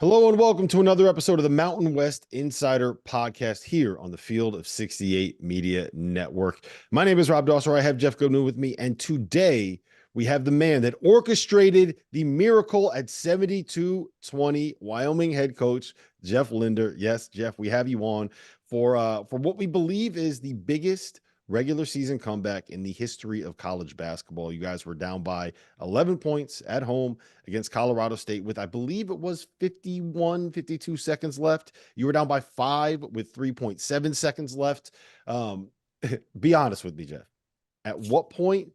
Hello and welcome to another episode of the Mountain West Insider Podcast here on the Field of 68 Media Network. My name is Rob Dosser. I have Jeff Goodman with me, and today we have the man that orchestrated the miracle at 72-20, Wyoming head coach Jeff Linder. Yes, Jeff, we have you on for what we believe is the biggest regular season comeback in the history of college basketball. You guys were down by 11 points at home against Colorado State with, I believe it was 52 seconds left. You were down by 5 with 3.7 seconds left. Be honest with me, Jeff. At what point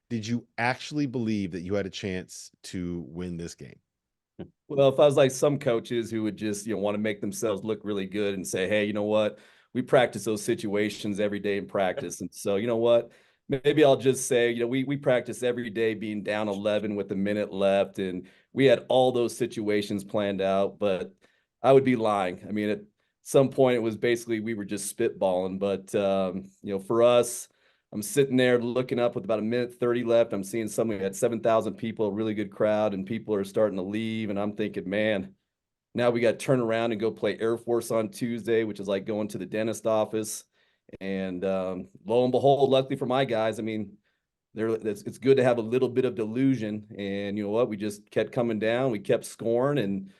did you actually believe that you had a chance to win this game? Well, if I was like some coaches who would just, want to make themselves look really good and say, hey, you know what? We practice those situations every day in practice. And so, you know what? Maybe I'll just say, we practice every day being down 11 with a minute left. And we had all those situations planned out, but I would be lying. I mean, at some point it was basically, we were just spitballing. But, for us, I'm sitting there looking up with about a minute 30 left. I'm seeing something at 7,000 people, a really good crowd, and people are starting to leave. And I'm thinking, man, now we got to turn around and go play Air Force on Tuesday, which is like going to the dentist office. And lo and behold, luckily for my guys, I mean, it's good to have a little bit of delusion. And you know what? We just kept coming down. We kept scoring, and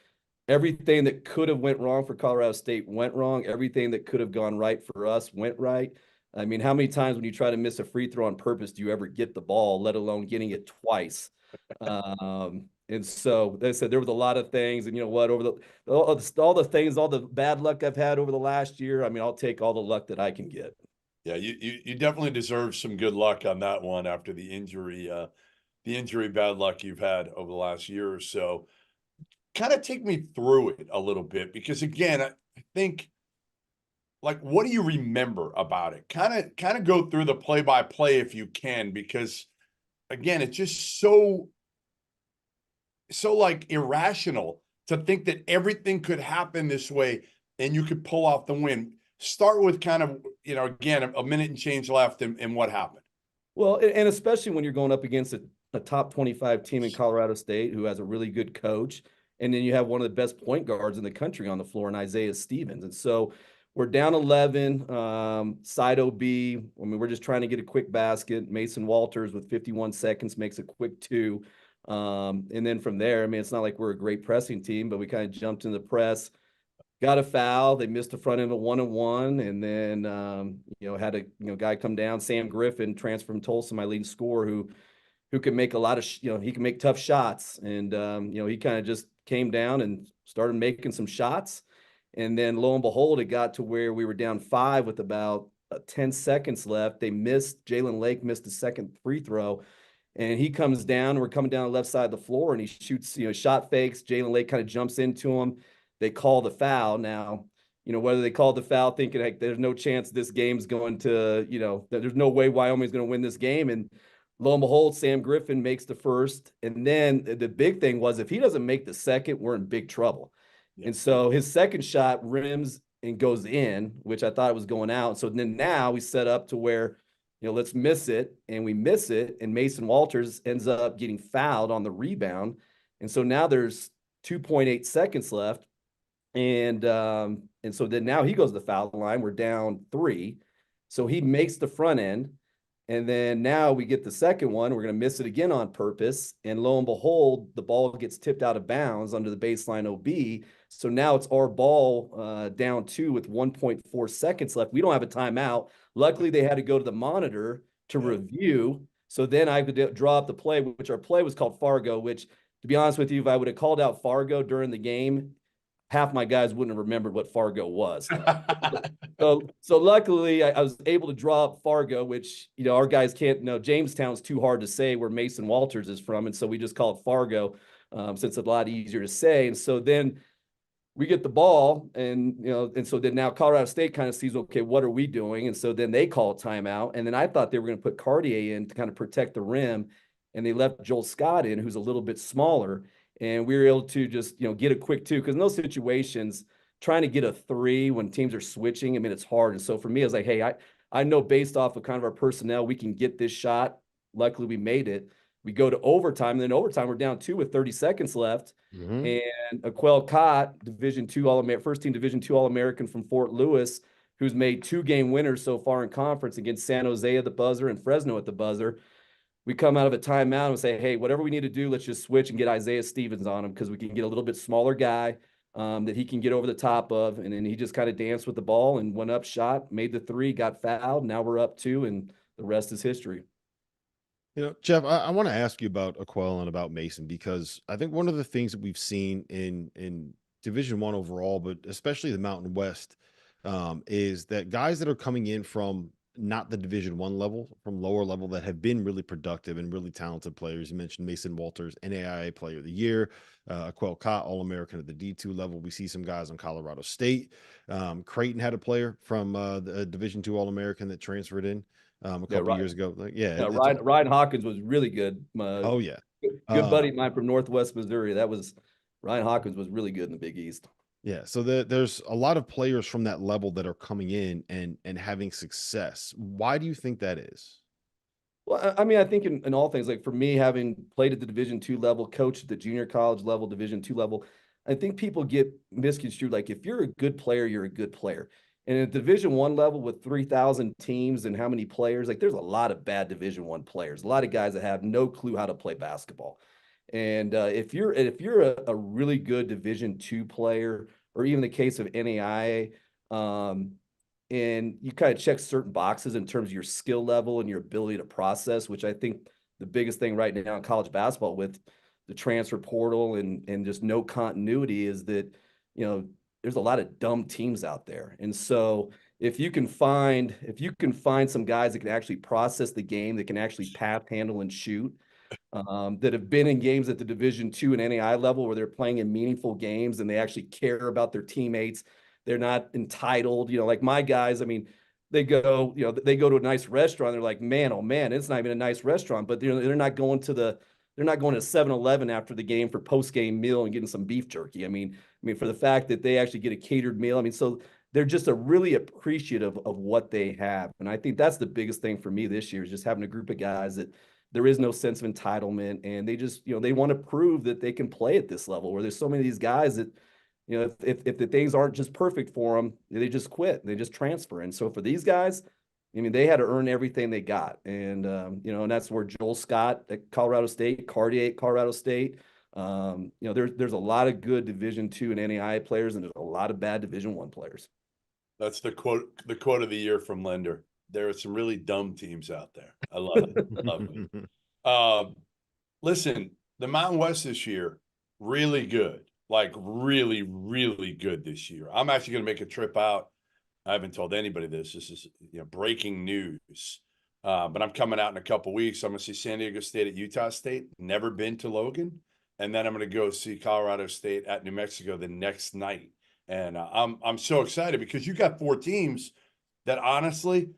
everything that could have went wrong for Colorado State went wrong. Everything that could have gone right for us went right. I mean, how many times when you try to miss a free throw on purpose do you ever get the ball, let alone getting it twice? And so they said there was a lot of things, and you know what, over all the things, all the bad luck I've had over the last year, I mean, I'll take all the luck that I can get. Yeah, you definitely deserve some good luck on that one after the injury bad luck you've had over the last year or so. Kind of take me through it a little bit, because again, I think, like, what do you remember about it? Kind of go through the play-by-play if you can, because again, it's just so like irrational to think that everything could happen this way and you could pull off the win. Start with kind of, again, a minute and change left and what happened. Well, and especially when you're going up against a top 25 team in Colorado State who has a really good coach, and then you have one of the best point guards in the country on the floor in Isaiah Stevens. And so we're down 11, side OB. I mean, we're just trying to get a quick basket. Mason Walters with 51 seconds makes a quick 2. And then from there, I mean, it's not like we're a great pressing team, but we kind of jumped in the press, got a foul. They missed the front end of 1-on-1, and then had a guy come down, Sam Griffin, transfer from Tulsa, my leading scorer, who can make a lot of he can make tough shots, and he kind of just came down and started making some shots, and then lo and behold, it got to where we were down 5 with about 10 seconds left. Jalen Lake missed the second free throw. And he comes down, we're coming down the left side of the floor, and he shoots, shot fakes. Jalen Lake kind of jumps into him. They call the foul. Now, whether they called the foul thinking, like, there's no chance this game's going to, there's no way Wyoming's going to win this game. And lo and behold, Sam Griffin makes the first. And then the big thing was, if he doesn't make the second, we're in big trouble. Yeah. And so his second shot rims and goes in, which I thought was going out. So then now we set up to where, let's miss it, and we miss it, and Mason Walters ends up getting fouled on the rebound. And so now there's 2.8 seconds left. And so then now he goes to the foul line. We're down 3. So he makes the front end. And then now we get the second one. We're going to miss it again on purpose. And lo and behold, the ball gets tipped out of bounds under the baseline OB. So now it's our ball down 2 with 1.4 seconds left. We don't have a timeout. Luckily, they had to go to the monitor to review. So then I could draw up the play, which our play was called Fargo, which, to be honest with you, if I would have called out Fargo during the game, half my guys wouldn't have remembered what Fargo was. So luckily, I was able to draw up Fargo, which, our guys can't know. Jamestown's too hard to say where Mason Walters is from. And so we just call it Fargo, since it's a lot easier to say. And so then we get the ball, and so then now Colorado State kind of sees, okay, what are we doing? And so then they call timeout. And then I thought they were going to put Cartier in to kind of protect the rim, and they left Joel Scott in, who's a little bit smaller. And we were able to just, get a quick 2, because in those situations, trying to get a 3 when teams are switching, I mean, it's hard. And so for me, I was like, hey, I know based off of kind of our personnel, we can get this shot. Luckily, we made it. We go to overtime, and then overtime we're down 2 with 30 seconds left. Mhm. And Aquel Cott, first team Division II All-American from Fort Lewis, who's made 2-game winners so far in conference against San Jose at the buzzer and Fresno at the buzzer. We come out of a timeout and say, hey, whatever we need to do, let's just switch and get Isaiah Stevens on him, because we can get a little bit smaller guy that he can get over the top of. And then he just kind of danced with the ball and went up, shot, made the 3, got fouled. Now we're up 2, and the rest is history. Jeff, I want to ask you about Aquel and about Mason, because I think one of the things that we've seen in Division One overall, but especially the Mountain West, is that guys that are coming in from not the Division One level, from lower level, that have been really productive and really talented players. You mentioned Mason Walters, NAIA Player of the Year, Aquel Cott, All-American at the D2 level. We see some guys on Colorado State. Creighton had a player from the Division Two All-American that transferred in a couple years ago. Ryan Hawkins was really good. Oh yeah, good buddy of mine from Northwest Missouri. Ryan Hawkins was really good in the Big East. Yeah, so there's a lot of players from that level that are coming in and having success. Why do you think that is? Well, I mean, I think in all things, like for me, having played at the Division II level, coached at the junior college level, Division II level, I think people get misconstrued. Like if you're a good player, you're a good player. And at Division I level with 3,000 teams and how many players, like there's a lot of bad Division I players, a lot of guys that have no clue how to play basketball. And if you're a really good Division II player, or even the case of NAIA, and you kind of check certain boxes in terms of your skill level and your ability to process, which I think the biggest thing right now in college basketball with the transfer portal and just no continuity is that, there's a lot of dumb teams out there. And so if you can find some guys that can actually process the game, that can actually pass, handle, and shoot, that have been in games at the Division II and NAI level where they're playing in meaningful games and they actually care about their teammates. They're not entitled, like my guys. I mean, they go to a nice restaurant. They're like, man, oh man, it's not even a nice restaurant, but they're not going to 7-Eleven after the game for post-game meal and getting some beef jerky. I mean, for the fact that they actually get a catered meal. I mean, so they're just really appreciative of what they have. And I think that's the biggest thing for me this year, is just having a group of guys that there is no sense of entitlement, and they just, they want to prove that they can play at this level, where there's so many of these guys that, if the things aren't just perfect for them, they just quit, they just transfer. And so for these guys, I mean, they had to earn everything they got. And, and that's where Joel Scott at Colorado State, Cartier at Colorado State, there's a lot of good Division II and NAIA players, and there's a lot of bad Division I players. That's the quote of the year from Linder. There are some really dumb teams out there. I love it. Love it. Listen, the Mountain West this year, really good. Like really, really good this year. I'm actually going to make a trip out. I haven't told anybody this. This is breaking news. But I'm coming out in a couple weeks. I'm going to see San Diego State at Utah State. Never been to Logan. And then I'm going to go see Colorado State at New Mexico the next night. And I'm so excited, because you got 4 teams that honestly,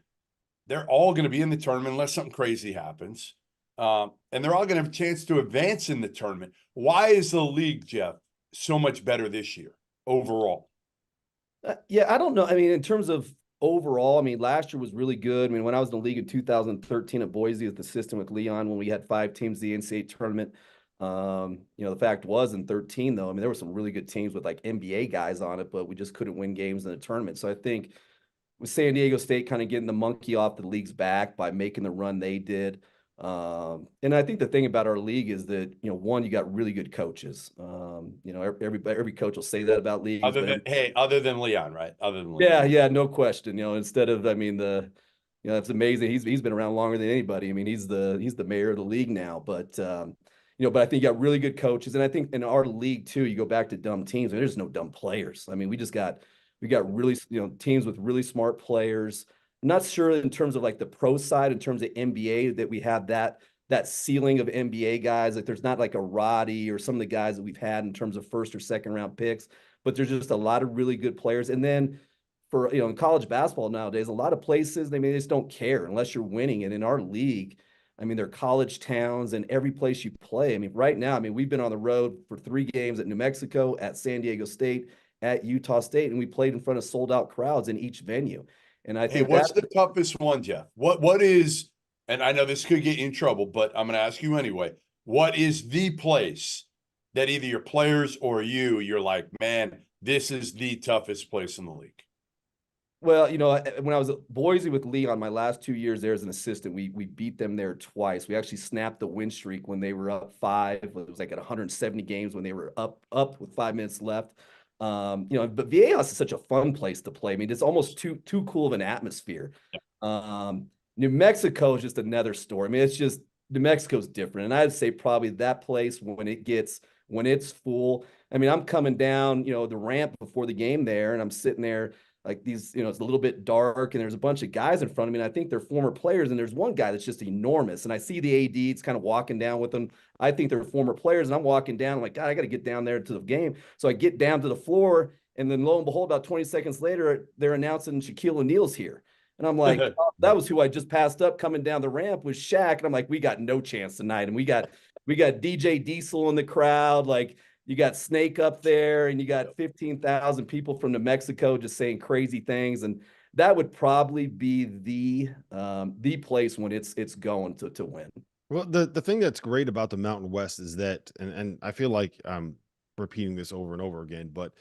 they're all going to be in the tournament unless something crazy happens. And they're all going to have a chance to advance in the tournament. Why is the league, Jeff, so much better this year overall? Yeah, I don't know. I mean, in terms of overall, I mean, last year was really good. I mean, when I was in the league in 2013 at Boise at the system with Leon, when we had 5 teams, the NCAA tournament, the fact was in 13, though, I mean, there were some really good teams with like NBA guys on it, but we just couldn't win games in the tournament. So I think with San Diego State kind of getting the monkey off the league's back by making the run they did. And I think the thing about our league is that, one, you got really good coaches. Every coach will say that about leagues. Other than Leon, right? Other than Leon. Yeah, no question. Instead of, I mean, it's amazing. He's been around longer than anybody. I mean, he's the mayor of the league now, but but I think you got really good coaches. And I think in our league too, you go back to dumb teams, and there's no dumb players. I mean, we got really, teams with really smart players. I'm not sure in terms of like the pro side, in terms of NBA, that we have that ceiling of NBA guys. Like there's not like a Roddy or some of the guys that we've had in terms of first or second round picks, but there's just a lot of really good players. And then for, in college basketball nowadays, a lot of places, they just don't care unless you're winning. And in our league, I mean, they're college towns, and every place you play. I mean, right now, we've been on the road for 3 games at New Mexico, at San Diego State, at Utah State, and we played in front of sold out crowds in each venue. And I think what's the toughest one, Jeff? What is and I know this could get you in trouble, but I'm going to ask you anyway. What is the place that either your players or you're like, man, this is the toughest place in the league? Well, when I was at Boise with Leon, my last 2 years there as an assistant, we beat them there twice. We actually snapped the win streak when they were up five. It was like at 170 games when they were up with 5 minutes left. But Viejas is such a fun place to play. I mean, it's almost too cool of an atmosphere. New Mexico is just another story. I mean, it's just New Mexico's different, and I'd say probably that place when it's full. I mean, I'm coming down, the ramp before the game there, and I'm sitting there like these, it's a little bit dark and there's a bunch of guys in front of me. And I think they're former players. And there's one guy that's just enormous. And I see the AD, it's kind of walking down with them. I think they're former players. And I'm walking down. I'm like, God, I got to get down there to the game. So I get down to the floor. And then lo and behold, about 20 seconds later, they're announcing Shaquille O'Neal's here. And I'm like, oh, that was who I just passed up coming down the ramp with Shaq. And I'm like, we got no chance tonight. And we got DJ Diesel in the crowd. Like, you got Snake up there, and you got 15,000 people from New Mexico just saying crazy things, and that would probably be the place when it's going to win. Well, the thing that's great about the Mountain West is that, and I feel like I'm repeating this over and over again, but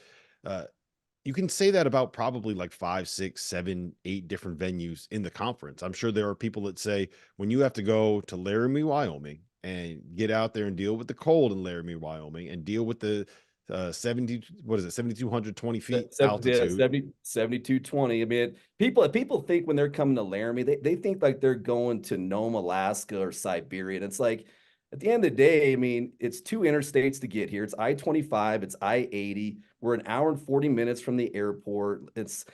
you can say that about probably like 5, 6, 7, 8 different venues in the conference. I'm sure there are people that say when you have to go to Laramie, Wyoming, and get out there and deal with the cold in Laramie, Wyoming, and deal with the 7,220 feet altitude. 7,220. I mean, people think when they're coming to Laramie, they think like they're going to Nome, Alaska or Siberia. And it's like, at the end of the day, I mean, it's 2 interstates to get here. It's I-25, it's I-80. We're an hour and 40 minutes from the airport. It's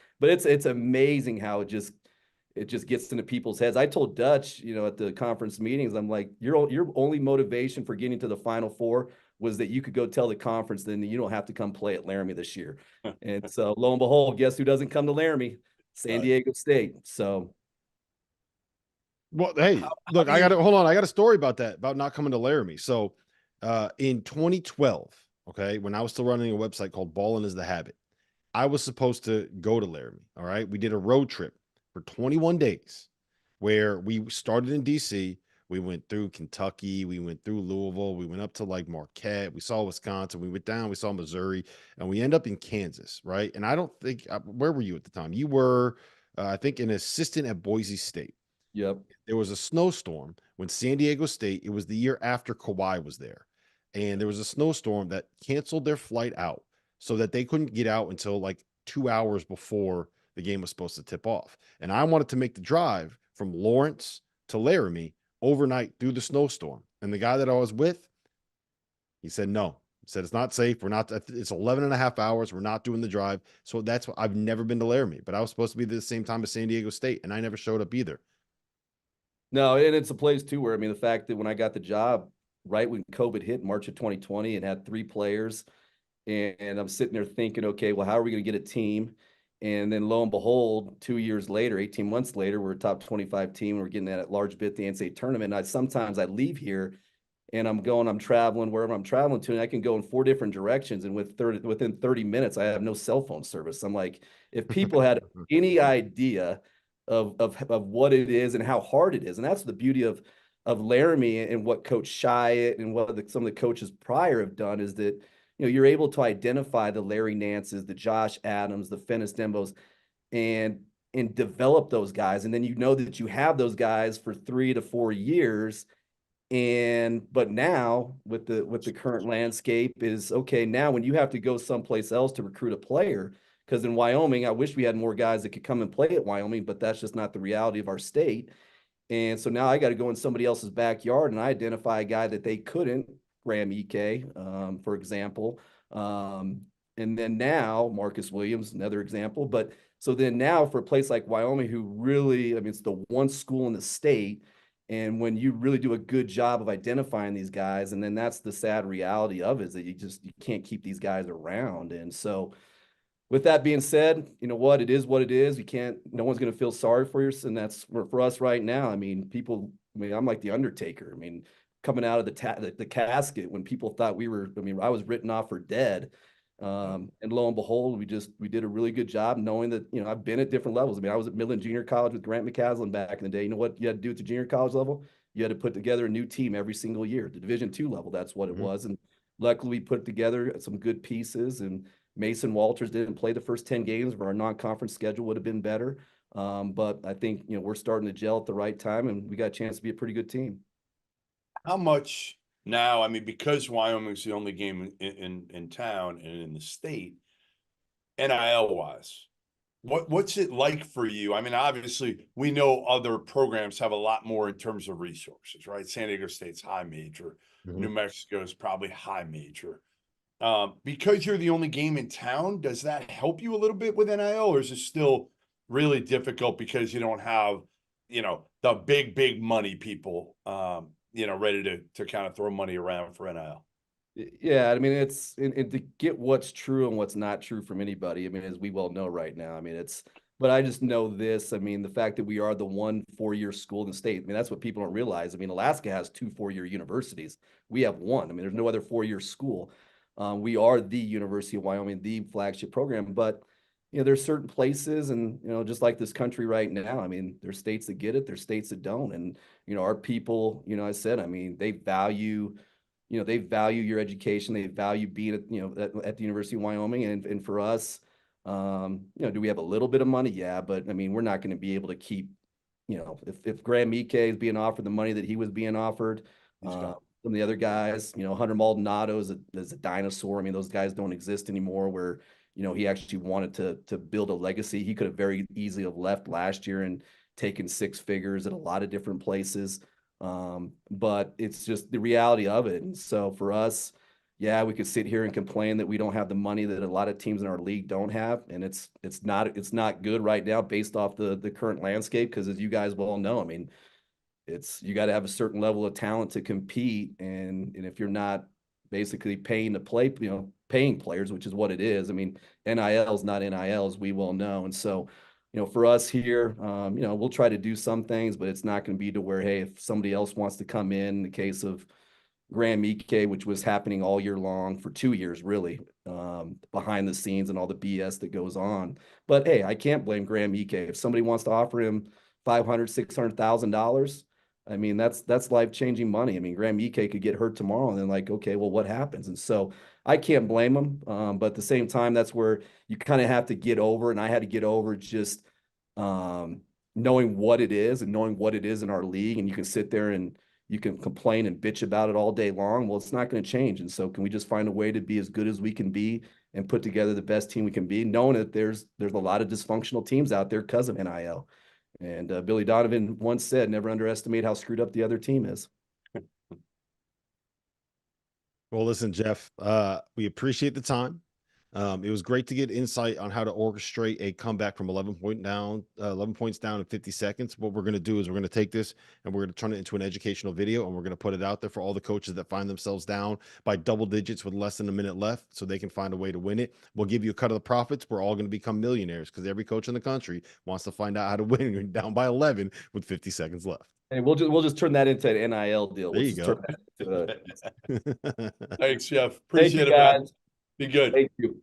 amazing how it just gets into people's heads. I told Dutch, at the conference meetings, I'm like, your only motivation for getting to the Final Four was that you could go tell the conference then you don't have to come play at Laramie this year. And so lo and behold, guess who doesn't come to Laramie? San Diego State. So. Well, hey, look, hold on. I got a story about that, about not coming to Laramie. So in 2012, okay, when I was still running a website called Ballin' is the Habit, I was supposed to go to Laramie. All right. We did a road trip for 21 days where we started in DC. We went through Kentucky. We went through Louisville. We went up to like Marquette. We saw Wisconsin. We went down. We saw Missouri, and we end up in Kansas. Right. And I don't think, where were you at the time? You were, I think, an assistant at Boise State. Yep. There was a snowstorm when San Diego State, it was the year after Kawhi was there. And there was a snowstorm that canceled their flight out so that they couldn't get out until like 2 hours before the game was supposed to tip off. And I wanted to make the drive from Lawrence to Laramie overnight through the snowstorm. And the guy that I was with, he said, no. He said, it's not safe. It's 11 and a half hours. We're not doing the drive. So that's what I've never been to Laramie, but I was supposed to be there the same time as San Diego State, and I never showed up either. No, and it's a place too where, I mean, the fact that when I got the job right when COVID hit March of 2020 and had 3 players, and I'm sitting there thinking, okay, well, how are we going to get a team? And then lo and behold, 2 years later, 18 months later, we're a top 25 team. We're getting that large bid the NCAA tournament. And sometimes I leave here and I'm traveling wherever I'm traveling to, and I can go in 4 different directions. And within 30 minutes, I have no cell phone service. I'm like, if people had any idea of what it is and how hard it is. And that's the beauty of Laramie and what Coach Shyatt and what some of the coaches prior have done is that, you're able to identify the Larry Nances, the Josh Adams, the Fennis Dembos, and develop those guys. And then that you have those guys for 3 to 4 years. But now with the current landscape is okay. Now when you have to go someplace else to recruit a player, because in Wyoming, I wish we had more guys that could come and play at Wyoming, but that's just not the reality of our state. And so now I got to go in somebody else's backyard and I identify a guy that they couldn't, Graham Ike, for example. And then now Marcus Williams, another example. But so then now for a place like Wyoming, who really, I mean, it's the one school in the state. And when you really do a good job of identifying these guys, and then that's the sad reality of it, is that you can't keep these guys around. And so with that being said, you know what? It is what it is. No one's going to feel sorry for you. And that's for us right now. I mean, I'm like the Undertaker. I mean, coming out of the casket when people thought I was written off for dead. And lo and behold, we did a really good job knowing that, I've been at different levels. I mean, I was at Midland Junior College with Grant McCaslin back in the day. You know what you had to do at the junior college level? You had to put together a new team every single year. The Division II level, that's what it was. And luckily we put together some good pieces, and Mason Walters didn't play the first 10 games, but our non-conference schedule would have been better. But I think, we're starting to gel at the right time, and we got a chance to be a pretty good team. How much now? I mean, because Wyoming's the only game in town and in the state, NIL wise, what's it like for you? I mean, obviously, we know other programs have a lot more in terms of resources, right? San Diego State's high major, New Mexico is probably high major. Because you're the only game in town, does that help you a little bit with NIL, or is it still really difficult because you don't have, the big money people, ready to kind of throw money around for NIL? Yeah, I mean, it's and to get what's true and what's not true from anybody. I mean, as we well know right now, I mean, but I just know this. I mean, the fact that we are the one 4-year school in the state, I mean, that's what people don't realize. I mean, Alaska has 2 4-year universities. We have one. I mean, there's no other 4-year school. We are the University of Wyoming, the flagship program. But, there's certain places, and, just like this country right now, I mean, there's states that get it, there's states that don't. And, our people, I said, I mean, they value your education. They value being at the University of Wyoming. And for us, do we have a little bit of money? Yeah, but I mean, we're not going to be able to keep, if Graham Ike is being offered the money that he was being offered, some of the other guys, Hunter Maldonado is a dinosaur. I mean, those guys don't exist anymore, where, he actually wanted to build a legacy. He could have very easily have left last year and taken 6 figures at a lot of different places. But it's just the reality of it. And so for us, yeah, we could sit here and complain that we don't have the money that a lot of teams in our league don't have. And it's not good right now based off the current landscape. Because as you guys well know, I mean, you got to have a certain level of talent to compete. And if you're not basically paying to play, paying players, which is what it is. I mean, NIL is not NIL, as we well know. And so, for us here, we'll try to do some things, but it's not going to be to where, hey, if somebody else wants to come in the case of Graham Ike, which was happening all year long for 2 years, really, behind the scenes and all the BS that goes on. But hey, I can't blame Graham Ike. If somebody wants to offer him $500,000-$600,000, I mean, that's life-changing money. I mean, Graham Ike could get hurt tomorrow, and then like, okay, well, what happens? And so I can't blame him. But at the same time, that's where you kind of have to get over, and I had to get over just knowing what it is and knowing what it is in our league. And you can sit there and you can complain and bitch about it all day long. Well, it's not going to change. And so can we just find a way to be as good as we can be and put together the best team we can be, knowing that there's a lot of dysfunctional teams out there because of NIL. And Billy Donovan once said, never underestimate how screwed up the other team is. Well, listen, Jeff, we appreciate the time. It was great to get insight on how to orchestrate a comeback from 11 points down in 50 seconds. What we're going to do is we're going to take this and we're going to turn it into an educational video, and we're going to put it out there for all the coaches that find themselves down by double digits with less than a minute left, so they can find a way to win it. We'll give you a cut of the profits. We're all going to become millionaires because every coach in the country wants to find out how to win down by 11 with 50 seconds left. Hey, we'll just turn that into an NIL deal. There you go. Thanks, Jeff. Thank Appreciate you, it, man. guys. Be good. Thank you.